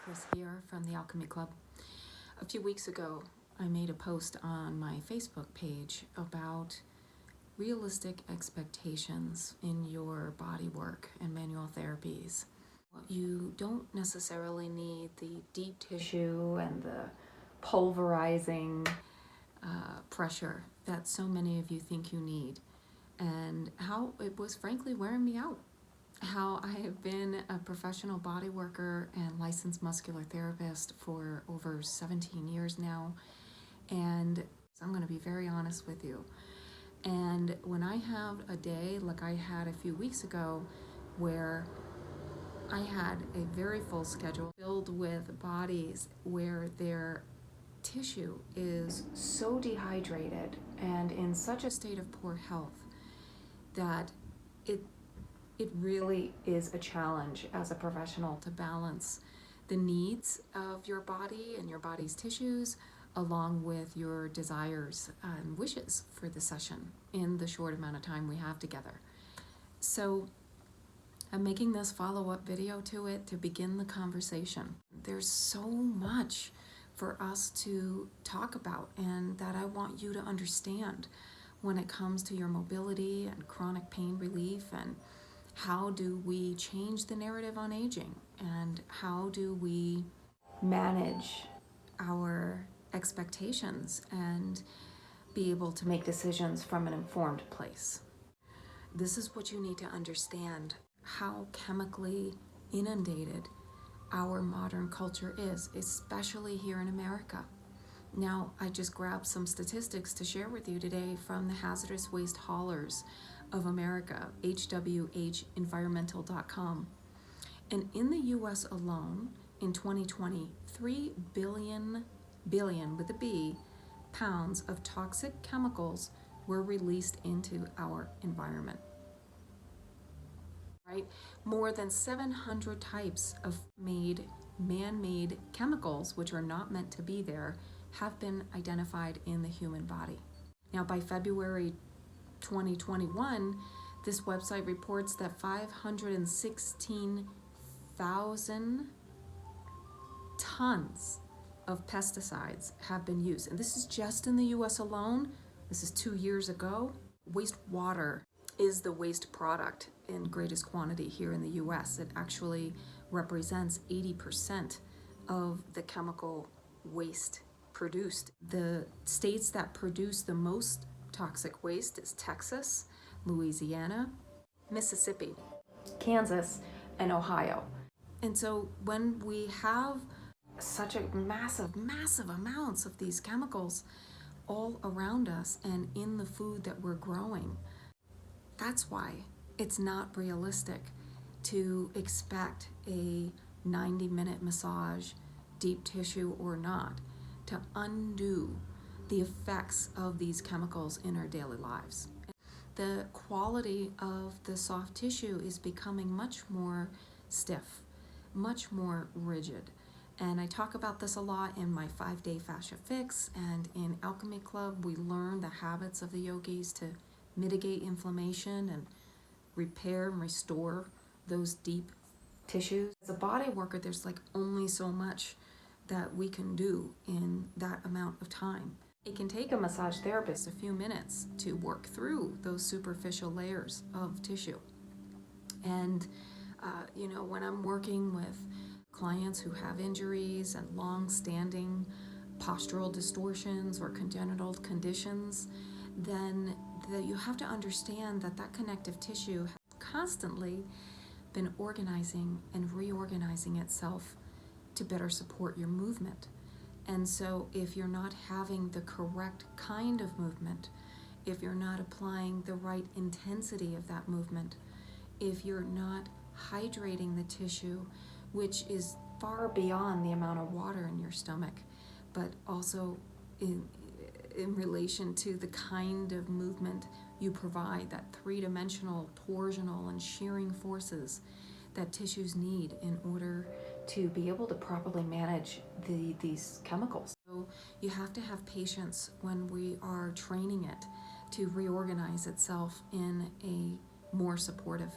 Chris here from the Alchemy Club. A few weeks ago, I made a post on my Facebook page about realistic expectations in your body work and manual therapies. You don't necessarily need the deep tissue and the pulverizing pressure that so many of you think you need, and how it was frankly wearing me out. How I have been a professional body worker and licensed muscular therapist for over 17 years now, and I'm going to be very honest with you. And when I have a day like I had a few weeks ago, where I had a very full schedule filled with bodies where their tissue is so dehydrated and in such a state of poor health that it really is a challenge as a professional to balance the needs of your body and your body's tissues along with your desires and wishes for the session in the short amount of time we have together. So I'm making this follow-up video to it to begin the conversation. There's so much for us to talk about and that I want you to understand when it comes to your mobility and chronic pain relief, and how do we change the narrative on aging, and how do we manage our expectations and be able to make decisions from an informed place. This is what you need to understand, how chemically inundated our modern culture is, especially here in America. Now, I just grabbed some statistics to share with you today from the Hazardous Waste Haulers of America, hwhenvironmental.com. And in the US alone, in 2020, 3 billion with a B, pounds of toxic chemicals were released into our environment. Right? More than 700 types of man-made chemicals, which are not meant to be there, have been identified in the human body. Now, by February 2021, this website reports that 516,000 tons of pesticides have been used. And this is just in the US alone. This is 2 years ago. Wastewater is the waste product in greatest quantity here in the US. It actually represents 80% of the chemical waste produced. The states that produce the most toxic waste is Texas, Louisiana, Mississippi, Kansas, and Ohio. And so when we have such a massive amounts of these chemicals all around us and in the food that we're growing, that's why it's not realistic to expect a 90-minute massage, deep tissue or not, to undo the effects of these chemicals in our daily lives. The quality of the soft tissue is becoming much more stiff, much more rigid. And I talk about this a lot in my 5-day fascia fix, and in Alchemy Club, we learn the habits of the yogis to mitigate inflammation and repair and restore those deep tissues. As a body worker, there's like only so much that we can do in that amount of time. It can take a massage therapist a few minutes to work through those superficial layers of tissue. And, when I'm working with clients who have injuries and long-standing postural distortions or congenital conditions, then you have to understand that connective tissue has constantly been organizing and reorganizing itself to better support your movement. And so if you're not having the correct kind of movement, if you're not applying the right intensity of that movement, if you're not hydrating the tissue, which is far beyond the amount of water in your stomach, but also in relation to the kind of movement you provide, that three-dimensional torsional and shearing forces that tissues need in order to be able to properly manage these chemicals. So you have to have patience when we are training it to reorganize itself in a more supportive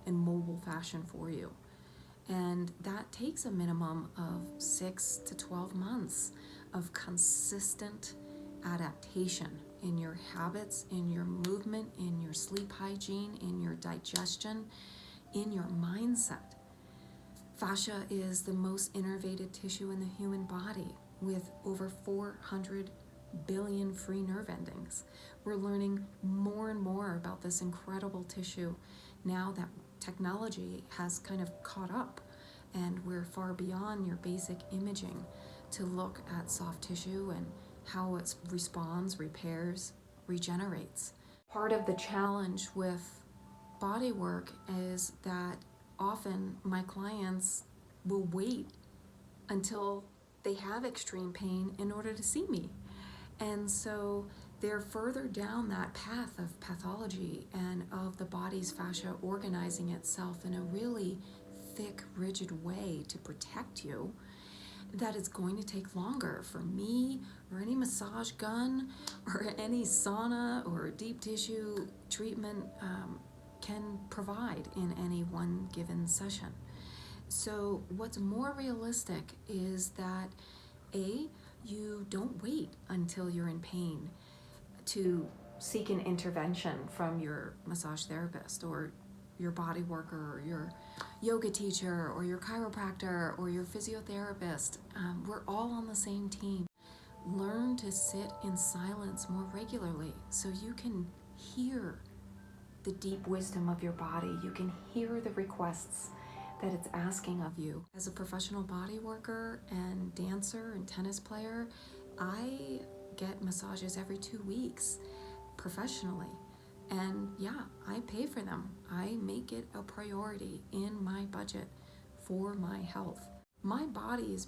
and mobile fashion for you. And that takes a minimum of 6 to 12 months of consistent adaptation in your habits, in your movement, in your sleep hygiene, in your digestion, in your mindset. Fascia is the most innervated tissue in the human body with over 400 billion free nerve endings. We're learning more and more about this incredible tissue now that technology has kind of caught up and we're far beyond your basic imaging to look at soft tissue and how it responds, repairs, regenerates. Part of the challenge with body work is that often my clients will wait until they have extreme pain in order to see me. And so they're further down that path of pathology and of the body's fascia organizing itself in a really thick, rigid way to protect you, that it's going to take longer for me or any massage gun or any sauna or deep tissue treatment can provide in any one given session. So what's more realistic is that you don't wait until you're in pain to seek an intervention from your massage therapist or your body worker or your yoga teacher or your chiropractor or your physiotherapist. We're all on the same team. Learn to sit in silence more regularly so you can hear the deep wisdom of your body. You can hear the requests that it's asking of you. As a professional body worker and dancer and tennis player, I get massages every 2 weeks professionally. And yeah, I pay for them. I make it a priority in my budget for my health. My body is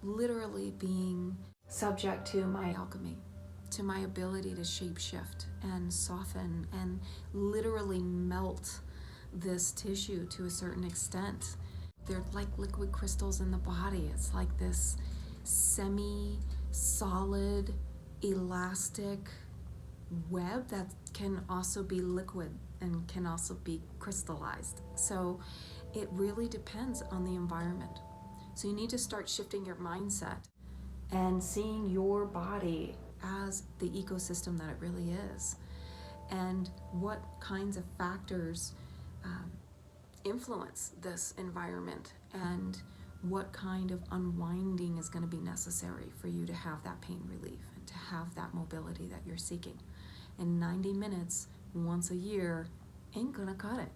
literally being subject to my alchemy, to my ability to shapeshift and soften and literally melt this tissue to a certain extent. They're like liquid crystals in the body. It's like this semi-solid, elastic web that can also be liquid and can also be crystallized. So it really depends on the environment. So you need to start shifting your mindset and seeing your body as the ecosystem that it really is, and what kinds of factors influence this environment, and what kind of unwinding is going to be necessary for you to have that pain relief and to have that mobility that you're seeking. And 90 minutes once a year ain't gonna cut it,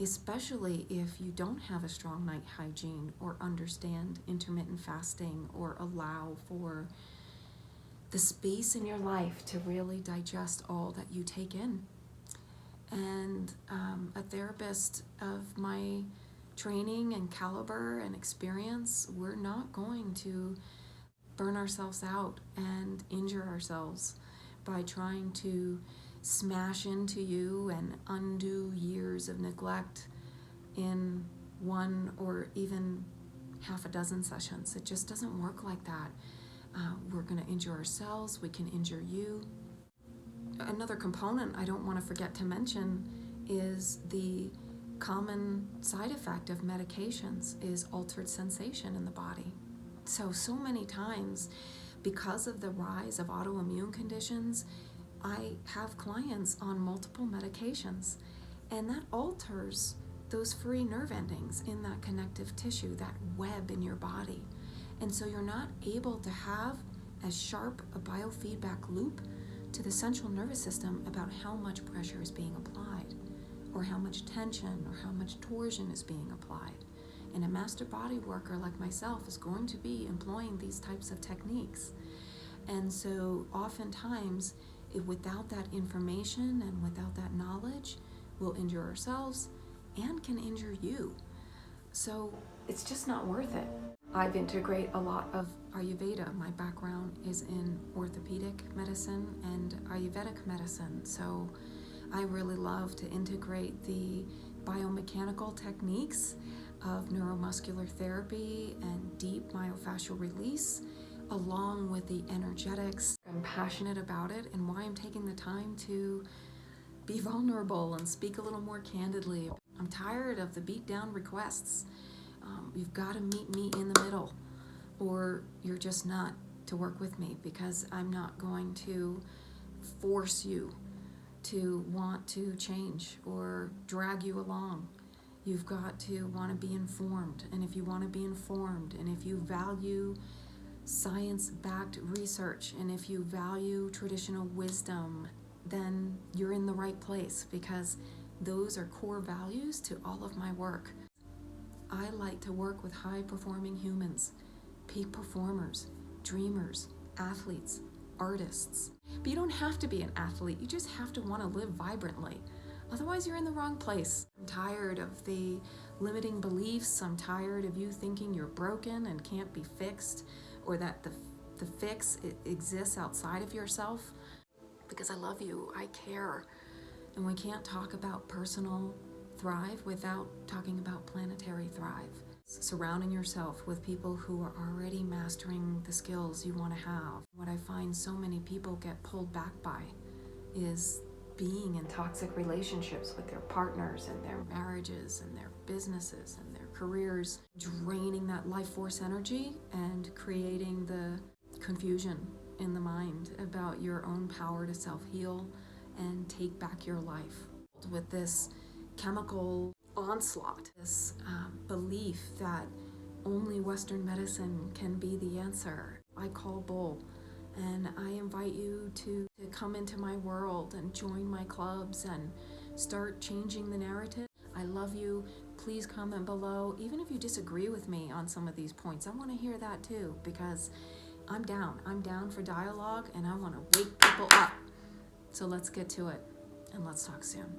especially if you don't have a strong night hygiene or understand intermittent fasting or allow for the space in your life to really digest all that you take in. And a therapist of my training and caliber and experience, we're not going to burn ourselves out and injure ourselves by trying to smash into you and undo years of neglect in one or even half a dozen sessions. It just doesn't work like that. We're going to injure ourselves. We can injure you. Another component I don't want to forget to mention is the common side effect of medications is altered sensation in the body. So many times, because of the rise of autoimmune conditions, I have clients on multiple medications, and that alters those free nerve endings in that connective tissue, that web in your body. And so you're not able to have as sharp a biofeedback loop to the central nervous system about how much pressure is being applied, or how much tension or how much torsion is being applied. And a master body worker like myself is going to be employing these types of techniques. And so oftentimes, without that information and without that knowledge, we'll injure ourselves and can injure you. So it's just not worth it. I've integrated a lot of Ayurveda. My background is in orthopedic medicine and Ayurvedic medicine. So I really love to integrate the biomechanical techniques of neuromuscular therapy and deep myofascial release, along with the energetics. I'm passionate about it, and why I'm taking the time to be vulnerable and speak a little more candidly. I'm tired of the beat down requests You've got to meet me in the middle, or you're just not to work with me, because I'm not going to force you to want to change or drag you along. You've got to want to be informed, and if you want to be informed, and if you value science-backed research, and if you value traditional wisdom, then you're in the right place, because those are core values to all of my work. I like to work with high-performing humans, peak performers, dreamers, athletes, artists. But you don't have to be an athlete, you just have to want to live vibrantly. Otherwise, you're in the wrong place. I'm tired of the limiting beliefs. I'm tired of you thinking you're broken and can't be fixed, or that the fix exists outside of yourself. Because I love you, I care. And we can't talk about personal thrive without talking about planetary thrive. Surrounding yourself with people who are already mastering the skills you want to have. What I find so many people get pulled back by is being in toxic relationships with their partners and their marriages and their businesses and their careers, draining that life force energy and creating the confusion in the mind about your own power to self-heal and take back your life. With this chemical onslaught, this belief that only Western medicine can be the answer, I call bull. And I invite you to come into my world and join my clubs and start changing the narrative. I love you. Please comment below. Even if you disagree with me on some of these points, I want to hear that too, because I'm down. I'm down for dialogue, and I want to wake people up. So let's get to it, and let's talk soon.